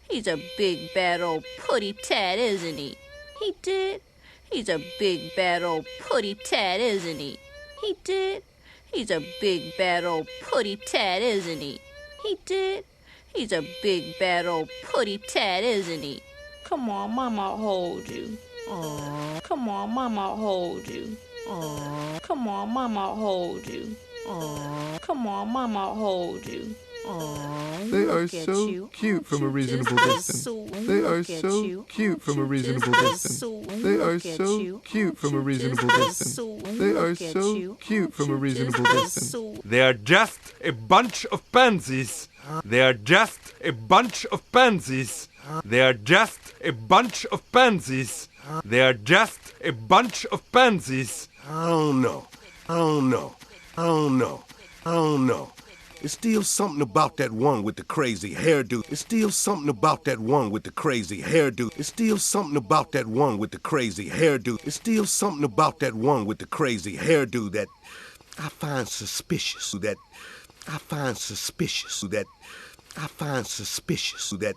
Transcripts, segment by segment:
He's a big bad old putty tat, isn't he? He did. He's a big bad old putty tat, isn't he? He did. He's a big bad old putty tat, isn't he? He did. He's a big bad old putty tat, isn't he? Come on, Mama, hold you. Aww. Come on, Mama, hold you. Aww. Come on, Mama, hold you. Aww. Come on, Mama, hold you. Aww, they are so cute from a reasonable distance. They are so cute from a reasonable distance. They are so cute from a reasonable distance. They are so cute from a reasonable distance. They are just a bunch of pansies. They are just a bunch of pansies. They are just a bunch of pansies. They are just a bunch of pansies. I don't know. It's still something about that one with the crazy hairdo. It's still something about that one with the crazy hairdo. It's still something about that one with the crazy hairdo. It's still something about that one with the crazy hairdo that I find suspicious. That I find suspicious. That I find suspicious. That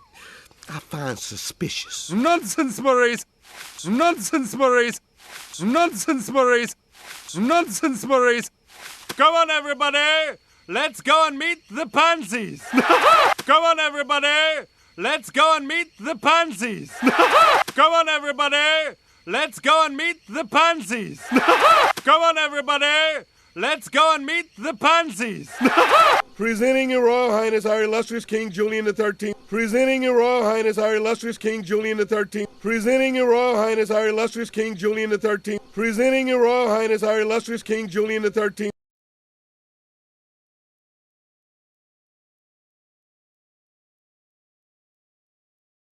I find suspicious. Nonsense, Maurice! Nonsense, Maurice! Nonsense, Maurice! Nonsense, Maurice! Come on, everybody! Let's go and meet the pansies! Come on, everybody! Let's go and meet the pansies! Come on, everybody! Let's go and meet the pansies! Come on, everybody! Let's go and meet the pansies! Presenting Your Royal Highness our illustrious King Julian XIII. Presenting Your Royal Highness our illustrious King Julian XIII. Presenting Your Royal Highness our illustrious King Julian XIII. Presenting Your Royal Highness our illustrious King Julian XIII.